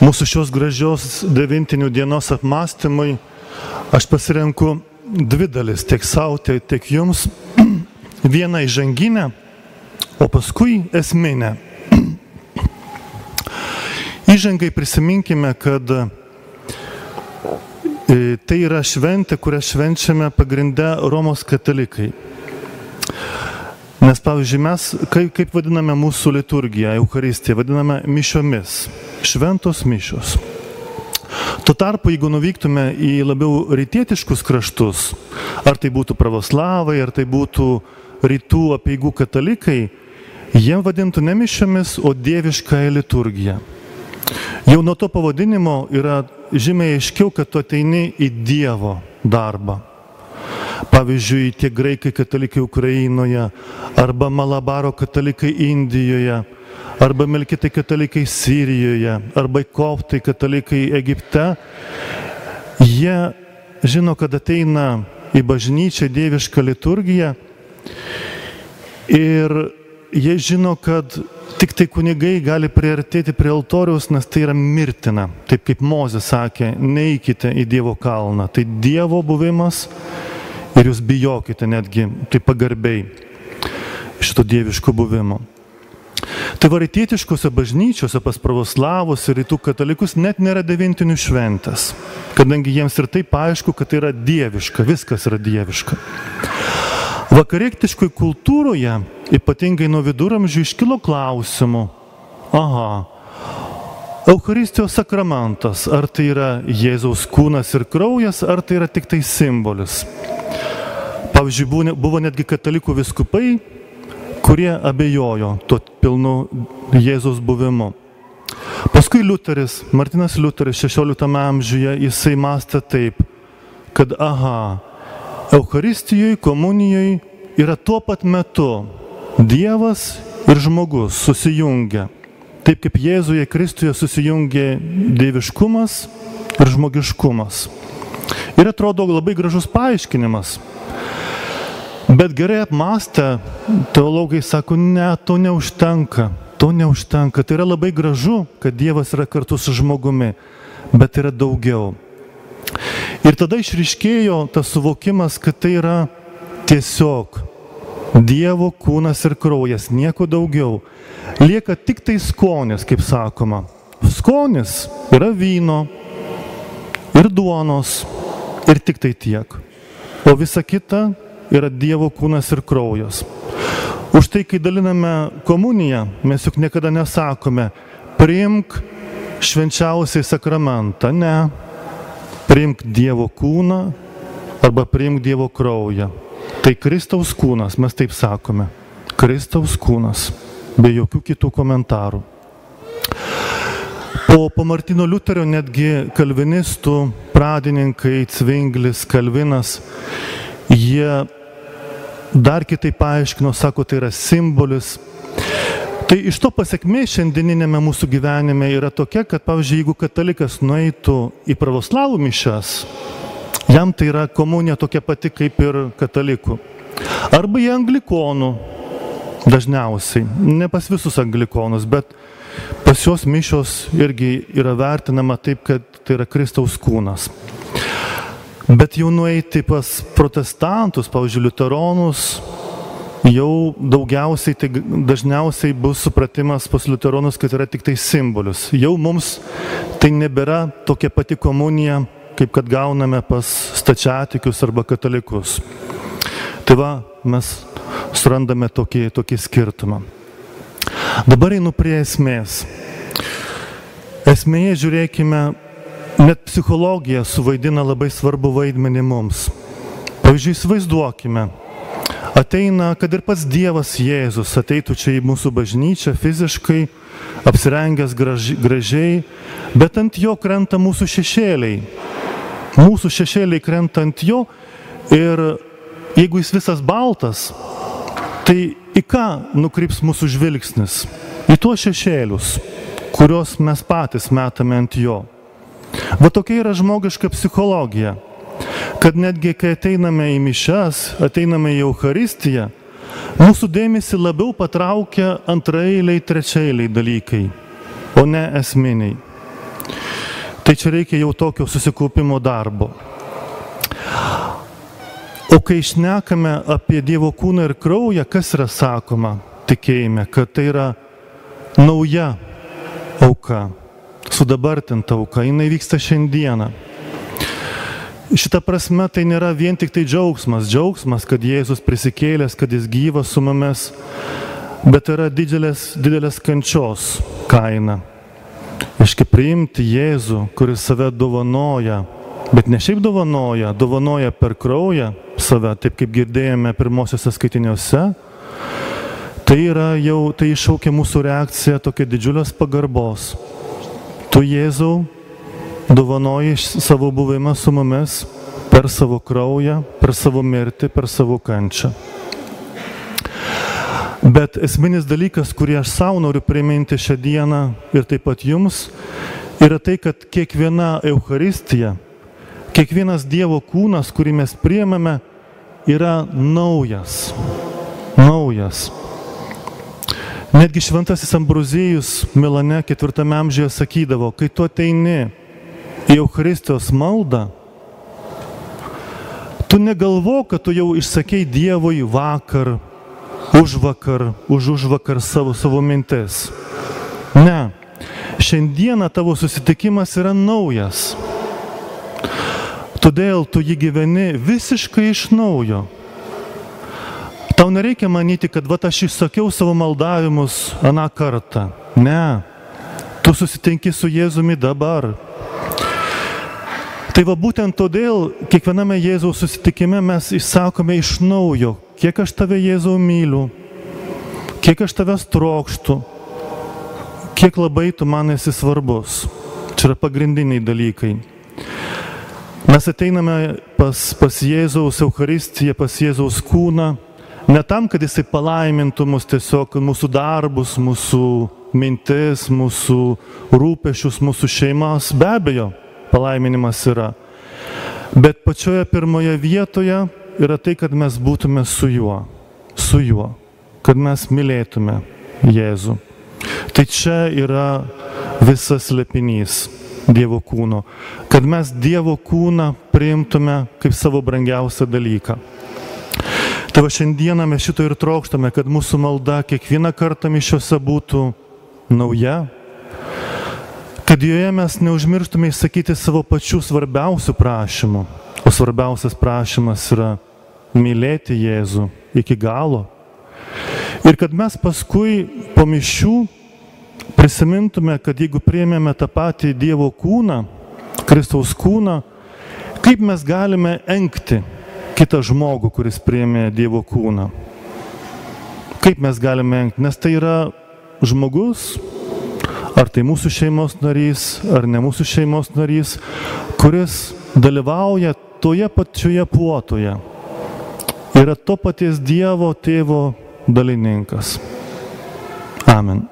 Mūsų šios gražios devintinių dienos apmąstymai aš pasirenku dvi dalis, tiek savo, tiek jums. Vieną įžanginę, o paskui esminę. Įžangai prisiminkime, kad tai yra šventė, kurią švenčiame pagrindę Romos katalikai. Nes, pavyzdžiui, mes, kaip vadiname mūsų liturgiją, Eucharistiją, vadiname mišiomis, šventos mišios. Tuo tarpu, jeigu nuvyktume į labiau rytietiškus kraštus, ar tai būtų pravoslavai, ar tai būtų rytų apeigų katalikai, jie vadintų ne mišiomis, o dieviškąją liturgiją. Jau nuo to pavadinimo yra žymiai aiškiau, kad tu ateini į Dievo darbą. Pavyzdžiui, tie graikai katalikai Ukrainoje, arba Malabaro katalikai Indijoje, arba melkitai katalikai Sirijoje, arba koptai katalikai Egipte, jie žino, kad ateina į bažnyčią dievišką liturgiją ir jie žino, kad tik tai kunigai gali priartėti prie altoriaus, nes tai yra mirtina. Taip kaip Mozė sakė, neikite į Dievo kalną. Tai Dievo buvimas ir jūs bijokite netgi taip pagarbiai šito dieviško buvimo. Tai rytietiškose bažnyčiose pas pravoslavus ir rytų katalikus net nėra devintinių šventės, kadangi jiems ir taip aišku, kad tai yra dieviška, viskas yra dieviška. Vakarietiškoje kultūroje, ypatingai nuo viduramžių, iškilo klausimų. Eucharistijos sakramentas, ar tai yra Jėzaus kūnas ir kraujas, ar tai yra tik tai simbolis. Pavyzdžiui, buvo netgi katalikų vyskupai, kurie abejojo tuo pilnu Jėzaus buvimu. Paskui Liuteris, Martinas Liuteris 16 amžiuje, jisai mąstė taip, kad Eucharistijoje, komunijoje yra tuo pat metu Dievas ir žmogus susijungia. Taip kaip Jėzuje Kristuje susijungia dieviškumas ir žmogiškumas. Ir atrodo labai gražus paaiškinimas. Bet gerai apmąstę, teologai sako, ne, to neužtenka. Tai yra labai gražu, kad Dievas yra kartu su žmogumi, bet yra daugiau. Ir tada išryškėjo tas suvokimas, kad tai yra tiesiog Dievo kūnas ir kraujas, nieko daugiau. Lieka tik tai skonis, kaip sakoma. Skonis yra vyno ir duonos ir tik tai tiek. O visa kita yra Dievo kūnas ir kraujas. Už tai, kai daliname komuniją, mes juk niekada nesakome, priimk švenčiausiai sakramentą, ne. Priimk Dievo kūną arba priimk Dievo kraują. Tai Kristaus kūnas, mes taip sakome. Kristaus kūnas, be jokių kitų komentarų. Po Martino Liuterio netgi kalvinistų pradininkai, Cvinglis, Kalvinas, jie dar kitaip paaiškino, sako, tai yra simbolis. Tai iš to pasekmė šiandieninėme mūsų gyvenime yra tokia, kad, pavyzdžiui, jeigu katalikas nueitų į pravoslavų mišias, jam tai yra komunija tokia pati kaip ir katalikų. Arba į anglikonų, dažniausiai, ne pas visus anglikonus, bet pas jos mišios irgi yra vertinama taip, kad tai yra Kristaus kūnas. Bet jau nueiti pas protestantus, pavyzdžiui, liuteronus, jau daugiausiai, tai dažniausiai bus supratimas pas liuteronus, kad yra tik tai simbolis. Jau mums tai nebėra tokia pati komunija, kaip kad gauname pas stačiatikius arba katalikus. Tai va, mes surandame tokį skirtumą. Dabar einu prie esmės. Esmėje žiūrėkime, net psichologija suvaidina labai svarbu vaidmenį mums. Pavyzdžiui, įsivaizduokime, ateina, kad ir pats Dievas Jėzus ateitų čia į mūsų bažnyčią fiziškai, apsirengęs gražiai, bet ant jo krenta mūsų šešėliai. Mūsų šešėliai krenta ant jo ir jeigu jis visas baltas, tai į ką nukryps mūsų žvilgsnis? Į tuos šešėlius, kuriuos mes patys metame ant jo. Va tokia yra žmogiška psichologija, kad netgi kai ateiname į mišias, ateiname į Eucharistiją, mūsų dėmesį labiau patraukia antraeiliai, trečiaeiliai dalykai, o ne esminiai. Tai čia reikia jau tokio susikaupimo darbo. O kai šnekame apie Dievo kūną ir kraują, kas yra sakoma tikėjime, kad tai yra nauja auka, sudabartinta auka, jinai vyksta šiandieną. Šita prasme tai nėra vien tik tai džiaugsmas, kad Jėzus prisikėlęs, kad jis gyvas su mumis, bet yra didelės kančios kaina. Iški priimti Jėzų, kuris save dovanoja, bet ne šiaip dovanoja per kraują save, taip kaip girdėjome pirmosiuose skaitiniuose, tai iššaukia mūsų reakciją tokia didžiulės pagarbos. Tu, Jėzau, dovanoji savo buvimą su mumis per savo kraują, per savo mirtį, per savo kančią. Bet esminis dalykas, kurį aš savo noriu priminti šią dieną ir taip pat jums, yra tai, kad kiekviena Eucharistija, kiekvienas Dievo kūnas, kurį mes priimame, yra naujas. Netgi šventasis Ambrozijus Milane 4 amžiuje sakydavo, kai tu ateini į Eucharistijos maldą, tu negalvok, kad tu jau išsakei Dievui vakar, užvakar savo mintis. Ne, šiandieną tavo susitikimas yra naujas. Todėl tu jį gyveni visiškai iš naujo. Tau nereikia manyti, kad aš išsakiau savo maldavimus aną kartą. Ne, tu susitinki su Jėzumi dabar. Tai būtent todėl kiekviename Jėzaus susitikime mes išsakome iš naujo, kiek aš tave, Jėzau, myliu, kiek aš tavęs trokštu, kiek labai tu man esi svarbus. Čia yra pagrindiniai dalykai. Mes ateiname pas Jėzaus Eucharistiją, pas Jėzaus kūną, ne tam, kad jisai palaimintų mus tiesiog, mūsų darbus, mūsų mintis, mūsų rūpešius, mūsų šeimas, be abejo, palaiminimas yra. Bet pačioje pirmoje vietoje yra tai, kad mes būtume su juo, kad mes mylėtume Jėzų. Tai čia yra visas slėpinys Dievo kūno, kad mes Dievo kūną priimtume kaip savo brangiausią dalyką. Tai šiandieną mes šito ir trokštame, kad mūsų malda kiekvieną kartą mišiose būtų nauja, kad joje mes neužmirštume išsakyti savo pačių svarbiausių prašymų, o svarbiausias prašymas yra mylėti Jėzų iki galo. Ir kad mes paskui po mišių prisimintume, kad jeigu priėmėme tą patį Dievo kūną, Kristaus kūną, kaip mes galime engti kitą žmogų, kuris priėmė Dievo kūną. Kaip mes galime engti, nes tai yra žmogus, ar tai mūsų šeimos narys, ar ne mūsų šeimos narys, kuris dalyvauja toje pačioje puotoje. Yra to paties Dievo tėvo dalininkas. Amen.